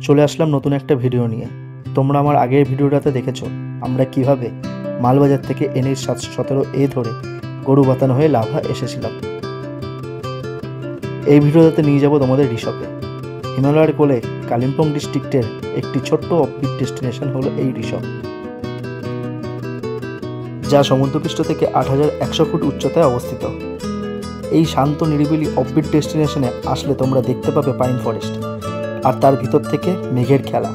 চলে আসলাম নতুন একটা ভিডিও নিয়ে। তোমরা আমার আগের ভিডিওটাতে দেখেছো আমরা কিভাবে মালবাজার থেকে NH 717A ধরে গরু বাতানো হয়ে লাভা এসেছিলাম। এই ভিডিওটাতে নিয়ে যাব তোমাদের ঋষভে। হিমালয়ের কোলে কালিম্পং ডিস্ট্রিক্টের একটি ছোট্ট অফবিট ডেস্টিনেশন হলো এই ঋষভ, যা সমুদ্রপৃষ্ঠ থেকে 8100 ফুট উচ্চতায় অবস্থিত। এই শান্ত নিরিবিলি অফবিট ডেস্টিনেশনে আসলে তোমরা দেখতে পাবে পাইন ফরেস্ট, আর তার ভিতর থেকে মেঘের খেলা।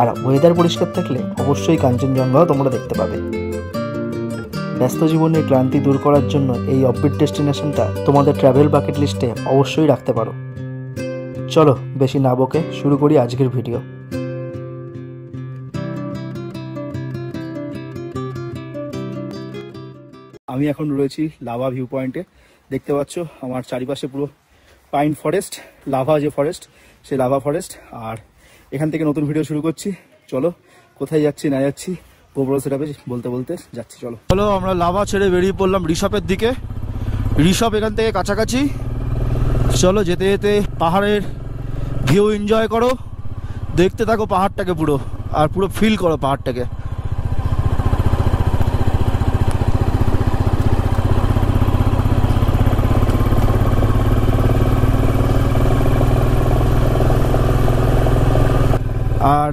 আর ওয়েদার পরিষ্কার থাকলে অবশ্যই কাঞ্চনজঙ্ঘাও তোমরা দেখতে পাবে। ব্যস্ত জীবনের ক্লান্তি দূর করার জন্য এই অফবিট ডেস্টিনেশনটা তোমাদের ট্রাভেল বাকেট লিস্টে অবশ্যই রাখতে পারো। চলো বেশি না বকে শুরু করি আজকের ভিডিও। আমি এখন রয়েছি লাভা ভিউ পয়েন্টে। দেখতে পাচ্ছ আমার চারিপাশে পুরো পাইন ফরেস্ট, লাভা যে ফরেস্ট সেই লাভা ফরেস্ট। আর এখান থেকে নতুন ভিডিও শুরু করছি। চলো কোথায় যাচ্ছি না যাচ্ছি গোপ্রো সেটআপে বলতে বলতে যাচ্ছি। চলো আমরা লাভা ছেড়ে বেরিয়ে পড়লাম ঋষভের দিকে। ঋষভ এখান থেকে কাছাকাছি। চলো যেতে যেতে পাহাড়ের ভিউ এনজয় করো, দেখতে থাকো পাহাড়টাকে পুরো, আর পুরো ফিল করো পাহাড়টাকে। আর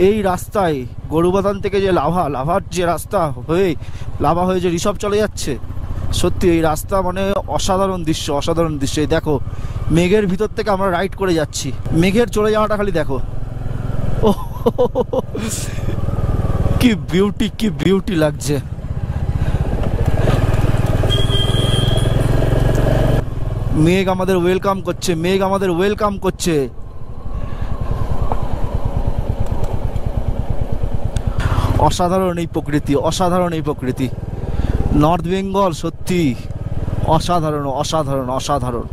এই রাস্তায় গরুবাতান থেকে যে লাভার যে রাস্তা হয়ে লাভা হয়ে যে ঋষভ চলে যাচ্ছে, সত্যি এই রাস্তা মানে অসাধারণ দৃশ্য, অসাধারণ দৃশ্য। এই দেখো মেঘের ভিতর থেকে আমরা রাইড করে যাচ্ছি, মেঘের চলে যাওয়াটা খালি দেখো। ও কি বিউটি, কি বিউটি লাগছে। মেঘ আমাদের ওয়েলকাম করছে, মেঘ আমাদের ওয়েলকাম করছে। অসাধারণ এই প্রকৃতি, অসাধারণ এই প্রকৃতি। নর্থ বেঙ্গল সত্যি অসাধারণ, অসাধারণ, অসাধারণ।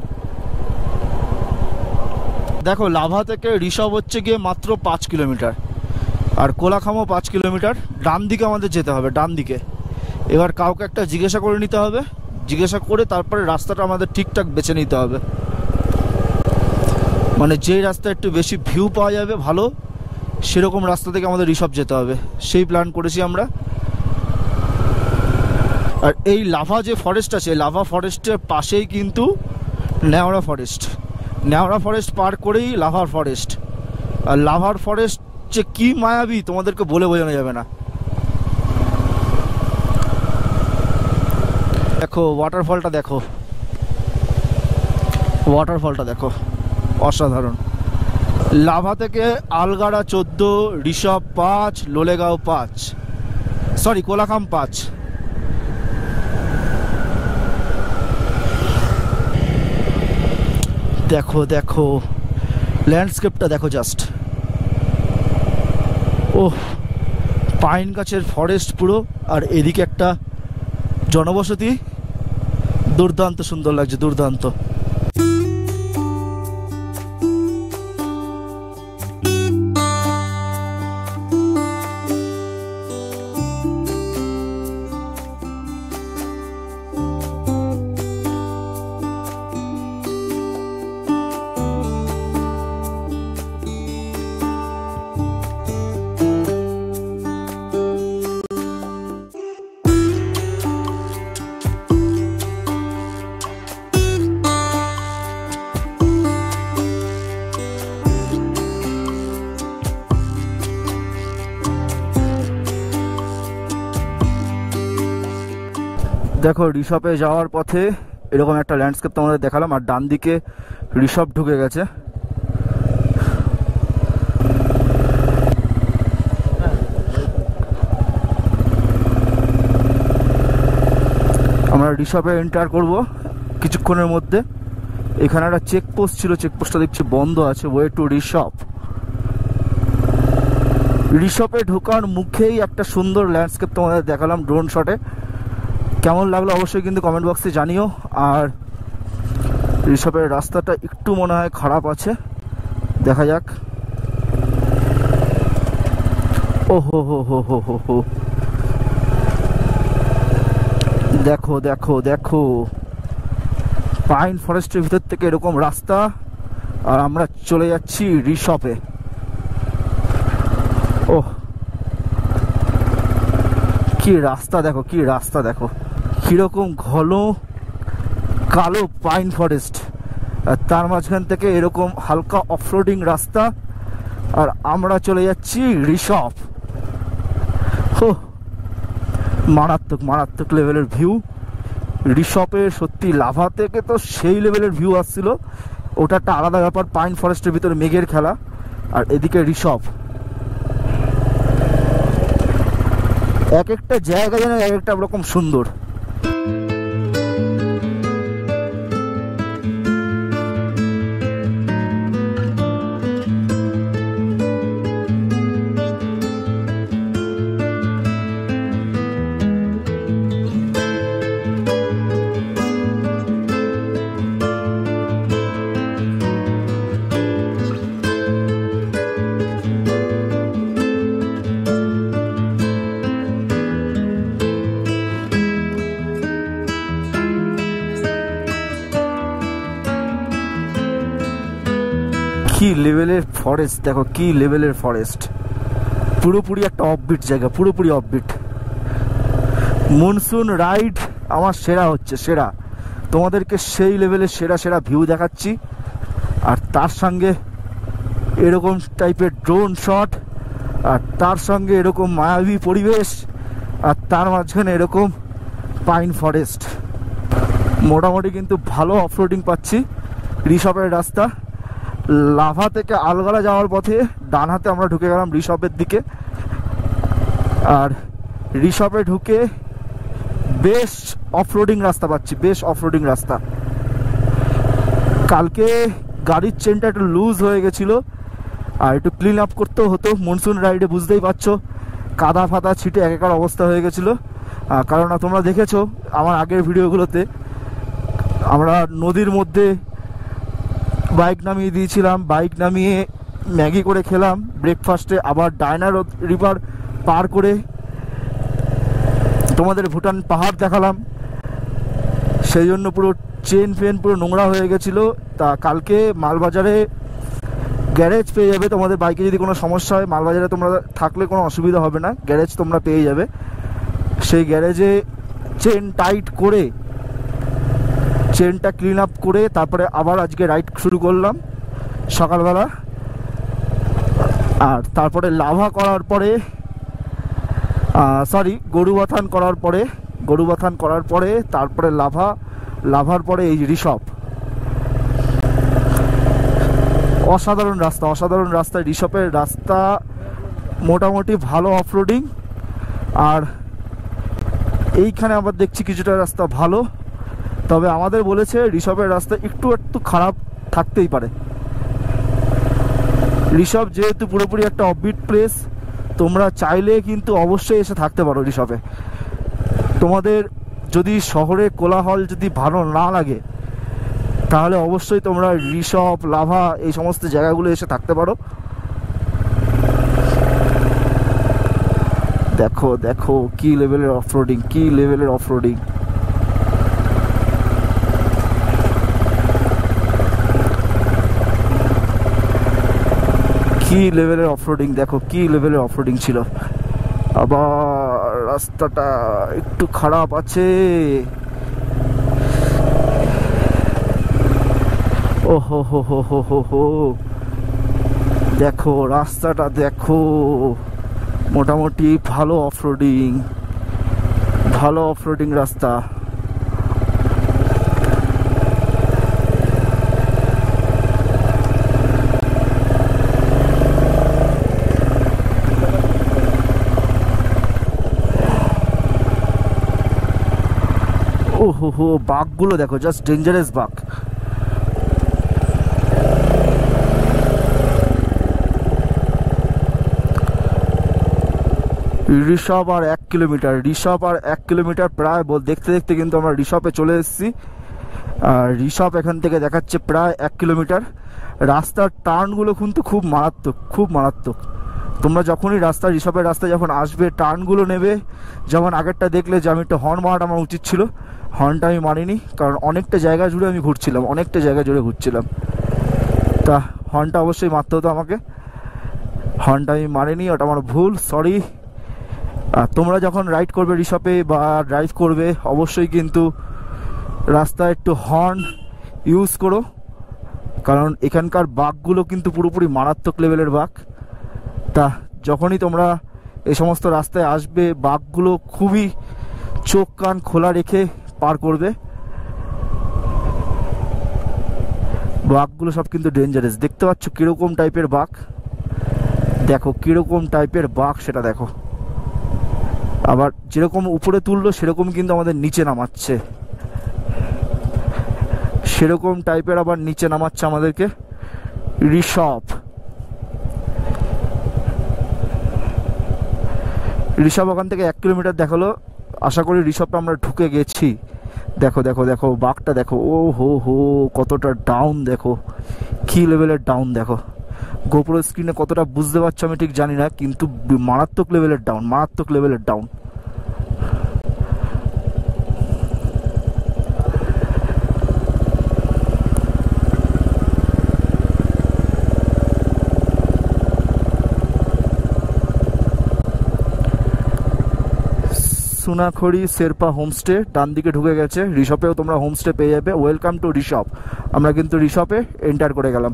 দেখো লাভা থেকে ঋষভ হচ্ছে গিয়ে মাত্র 5 কিলোমিটার, আর কোলাখামও 5 কিলোমিটার। ডান দিকে আমাদের যেতে হবে, ডান দিকে। এবার কাউকে একটা জিজ্ঞাসা করে নিতে হবে, জিজ্ঞাসা করে তারপরে রাস্তাটা আমাদের ঠিকঠাক বেছে নিতে হবে। মানে যেই রাস্তায় একটু বেশি ভিউ পাওয়া যাবে ভালো, সেরকম রাস্তা থেকে আমাদের ঋষভ যেতে হবে, সেই প্ল্যান করেছি আমরা। আর এই লাভা যে ফরেস্ট আছে, লাভা ফরেস্টের পাশেই কিন্তু নেওড়া ফরেস্ট। নেওড়া ফরেস্ট পার করেই লাভার ফরেস্ট। আর লাভার ফরেস্ট যে কি মায়াবী তোমাদেরকে বলে বোঝানো যাবে না। দেখো ওয়াটারফলটা, দেখো ওয়াটারফলটা দেখো, অসাধারণ। লাভা থেকে আলগাড়া 14, ঋষভ 5, লোলেগাঁও 5, সরি কোলাখাম 5। দেখো দেখো ল্যান্ডস্কেপটা দেখো জাস্ট। ওহ, পাইন গাছের ফরেস্ট পুরো, আর এদিকে একটা জনবসতি। দুর্দান্ত সুন্দর লাগছে, দুর্দান্ত। দেখো ঋষভে যাওয়ার পথে এরকম একটা ল্যান্ডস্কেপ তোমাদের দেখালাম, আর ডান দিকে ঋষভ ঢুকে গেছে। আমরা ঋষভে এন্টার করব কিছুক্ষণের মধ্যে। এখানে একটা চেকপোস্ট ছিল, চেকপোস্টটা দেখছি বন্ধ আছে। Way to Rishabh. ঋষভে ঢোকার মুখেই একটা সুন্দর ল্যান্ডস্কেপ তোমাদের দেখালাম ড্রোন শটে। কেমন লাগলো অবশ্যই কিন্তু কমেন্ট বক্সে জানিও। আর ঋষভের রাস্তাটা একটু মনে হয় খারাপ আছে, দেখা যাক। ও হো হো হো হো হো হো, দেখো দেখো দেখো পাইন ফরেস্টের ভিতর থেকে এরকম রাস্তা, আর আমরা চলে যাচ্ছি রিসপে। ও কি রাস্তা দেখো, কি রাস্তা দেখো, কিরকম ঘন কালো পাইন ফরেস্ট, আর তার মাঝখান থেকে এরকম হালকা অফরোডিং রাস্তা, আর আমরা চলে যাচ্ছি রিসপ। ও মারাত্মক মারাত্মক লেভেলের ভিউ রিসপের। সত্যি লাভা থেকে তো সেই লেভেলের ভিউ আসছিল, ওটা একটা আলাদা ব্যাপার। পাইন ফরেস্টের ভিতরে মেঘের খেলা, আর এদিকে রিসপ। এক একটা জায়গা যেন এক একটা রকম সুন্দর। কি লেভেলের ফরেস্ট দেখো, কি লেভেলের ফরেস্ট, পুরোপুরি একটা অফবিট জায়গা, পুরোপুরি অফবিট। মনসুন রাইড আমার সেরা হচ্ছে, সেরা। তোমাদেরকে সেই লেভেলের সেরা সেরা ভিউ দেখাচ্ছি, আর তার সঙ্গে এরকম টাইপের ড্রোন শট, আর তার সঙ্গে এরকম মায়াবী পরিবেশ, আর তার মাঝখানে এরকম পাইন ফরেস্ট। মোটামুটি কিন্তু ভালো অফরোডিং পাচ্ছি। রিসপের রাস্তা লাভা থেকে আলগলা যাওয়ার পথে ডান হাতে আমরা ঢুকে গেলাম রিসপের দিকে, আর রিসপে ঢুকে বেশ অফরোডিং রাস্তা পাচ্ছি, বেশ অফরোডিং রাস্তা। কালকে গাড়ির চেনটা একটু লুজ হয়ে গেছিল, আর একটু ক্লিন আপ করতেও হতো। মনসুন রাইডে বুঝতেই পারছো কাদা ফাদা ছিটে একাকার অবস্থা হয়ে গেছিলো। কারণ তোমরা দেখেছো আমার আগের ভিডিওগুলোতে আমরা নদীর মধ্যে বাইক নামিয়ে দিয়েছিলাম, বাইক নামিয়ে ম্যাগি করে খেলাম ব্রেকফাস্টে, আবার ডায়না রিভার পার করে তোমাদের ভুটান পাহাড় দেখালাম। সেই জন্য পুরো চেন ফেন পুরো নোংরা হয়ে গেছিলো। তা কালকে মালবাজারে গ্যারেজ পেয়ে যাবে, তোমাদের বাইকে যদি কোনো সমস্যা হয় মালবাজারে তোমরা থাকলে কোনো অসুবিধা হবে না, গ্যারেজ তোমরা পেয়ে যাবে। সেই গ্যারেজে চেন টাইট করে, চেনটা ক্লিন আপ করে তারপরে আবার আজকে রাইড শুরু করলাম সকালবেলা। আর তারপরে লাভা করার পরে গরুবাথান করার পরে তারপরে লাভার পরে এই রিসপ। অসাধারণ রাস্তা, অসাধারণ রাস্তা। রিসপের রাস্তা মোটামুটি ভালো অফরোডিং, আর এইখানে আবার দেখছি কিছুটা রাস্তা ভালো। তবে আমাদের বলেছে রিসপের রাস্তা একটু একটু খারাপ থাকতেই পারে। রিসপ যেহেতু পুরোপুরি একটা অফবিট প্লেস, তোমরা চাইলে কিন্তু অবশ্যই এসে থাকতে পারো রিসপে। তোমাদের যদি শহরে কোলাহল যদি ভালো না লাগে তাহলে অবশ্যই তোমরা রিসপ, লাভা এই সমস্ত জায়গাগুলো এসে থাকতে পারো। দেখো দেখো কি লেভেলের অফরোডিং, কি লেভেলের অফরোডিং। কি লেভেলের অফরোডিং দেখো, কি লেভেলের অফরোডিং ছিল। আবার রাস্তাটা একটু খারাপ আছে। ও হো হো হো হো হো হো, দেখো রাস্তাটা দেখো, মোটামুটি ভালো অফরোডিং, ভালো অফরোডিং রাস্তা। ও হো হো, বাঘগুলো দেখো, জাস্ট ডেঞ্জারাস বাঘ। রিসপ আর 1 কিলোমিটার, রিসপ আর 1 কিলোমিটার প্রায় দেখতে দেখতে কিন্তু আমরা রিসপে চলে এসেছি। আর রিসপ এখান থেকে দেখাচ্ছে প্রায় 1 কিলোমিটার। রাস্তার টার্নগুলো কিন্তু খুব মারাত্মক, খুব মারাত্মক। তোমরা যখনই রিসপের রাস্তায় যখন আসবে টার্নগুলো নেবে, যেমন আগেরটা দেখলে যে আমি একটা হর্ন মারাটা আমার উচিত ছিল, হর্নটা আমি মারিনি, কারণ অনেকটা জায়গা জুড়ে আমি ঘুরছিলাম, অনেকটা জায়গা জুড়ে ঘুরছিলাম। তা হর্নটা অবশ্যই মারতে হতো আমাকে, হর্নটা আমি মারিনি, ওটা আমার ভুল, সরি। আর তোমরা যখন রাইড করবে ঋষভে বা ড্রাইভ করবে অবশ্যই কিন্তু রাস্তায় একটু হর্ন ইউজ করো, কারণ এখানকার বাঘগুলো কিন্তু পুরোপুরি মারাত্মক লেভেলের বাঘ। তা যখনই তোমরা এই সমস্ত রাস্তায় আসবে বাঘগুলো খুবই চোখ কান খোলা রেখে পার করবে। বাঘগুলো সব কিন্তু ডেঞ্জারাস। দেখতে পাচ্ছ কিরকম টাইপের বাঘ, দেখো কিরকম টাইপের বাঘ সেটা দেখো। আবার যেরকম উপরে তুললো সেরকম কিন্তু আমাদের নিচে নামাচ্ছে, সেরকম টাইপের আবার নিচে নামাচ্ছে আমাদেরকে ঋষভ। ঋষভ ওখান থেকে 1 কিলোমিটার দেখালো, আশা করি ঋষভটা আমরা ঢুকে গেছি। দেখো দেখো দেখো বাঘটা দেখো, ও হো হো কতটা ডাউন, দেখো কি লেভেলের ডাউন। দেখো গোপ্রো স্ক্রিনে কতটা বুঝতে পারছো আমি ঠিক জানি না, কিন্তু মারাত্মক লেভেলের ডাউন, মারাত্মক লেভেলের ডাউন। সোনাখড়ি শেরপা হোমস্টে ডান দিকে ঢুকে গেছে, ঋষভেও তোমরা হোমস্টে পেয়ে যাবে। Welcome to Rishabh. আমরা কিন্তু ঋষভে এন্টার করে গেলাম।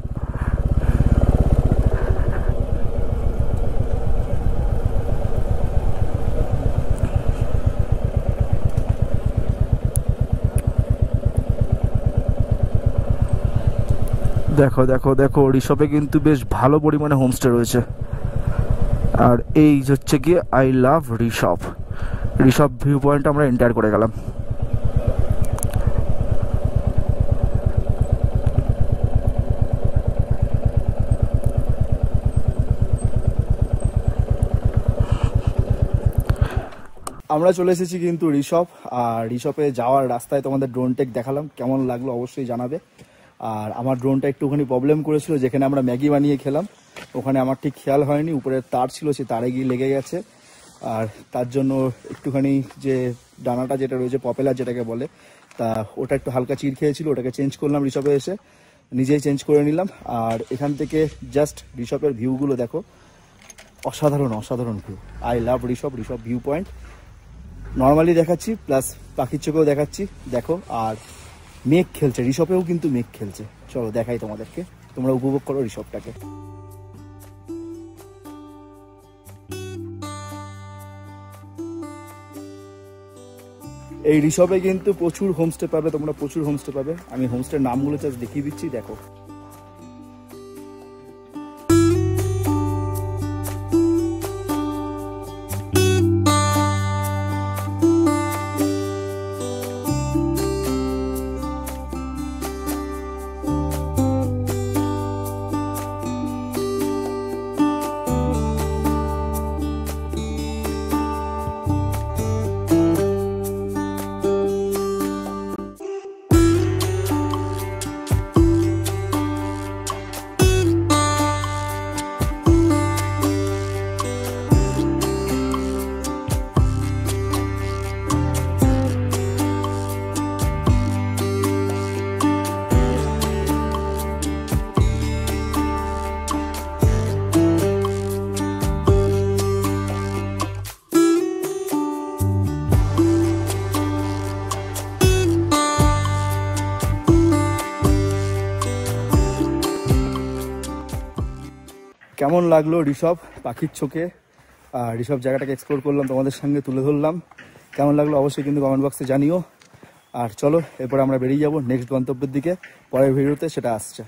দেখো দেখো দেখো ঋষভে কিন্তু বেশ ভালো পরিমাণে হোমস্টে রয়েছে। আর এই হচ্ছে কি I love Rishabh, Rishabh view point আমরা এন্টার করে গেলাম। আমরা চলে এসেছি কিন্তু ঋষভ। আর ঋষভে যাওয়ার রাস্তায় তোমাদের ড্রোন টেক দেখালাম, কেমন লাগলো অবশ্যই জানাবে। আর আমার ড্রোনটা একটুখানি প্রবলেম করেছিল, যেখানে আমরা ম্যাগি বানিয়ে খেলাম ওখানে আমার ঠিক খেয়াল হয়নি, উপরে তার ছিল সে তারে গিয়ে লেগে গেছে। আর তার জন্য একটুখানি যে ডানাটা যেটা রয়েছে পপেলার যেটাকে বলে, তা ওটা একটু হালকা চির খেয়েছিল, ওটাকে চেঞ্জ করলাম ঋষভে এসে, নিজেই চেঞ্জ করে নিলাম। আর এখান থেকে জাস্ট ঋষভের ভিউগুলো দেখো, অসাধারণ অসাধারণ view. I love Rishabh, Rishabh view point normally দেখাচ্ছি, প্লাস পাখির চোখেও দেখাচ্ছি দেখো। আর মেঘ খেলছে, ঋষভেও কিন্তু মেঘ খেলছে। চলো দেখাই তোমাদেরকে, তোমরা উপভোগ করো ঋষভটাকে। এই ঋষভে কিন্তু প্রচুর হোমস্টে পাবে তোমরা, প্রচুর হোমস্টে পাবে। আমি হোমস্টের নামগুলো জাস্ট দেখিয়ে দিচ্ছি দেখো। কেমন লাগলো ঋষভ পাখির চোখে? ঋষভ জায়গাটাকে এক্সপ্লোর করলাম, তোমাদের সঙ্গে তুলে ধরলাম। কেমন লাগলো অবশ্যই কিন্তু কমেন্ট বক্সে জানিও। আর চলো এরপরে আমরা বেরিয়ে যাবো নেক্সট গন্তব্যের দিকে, পরের ভিডিওতে সেটা আসছে।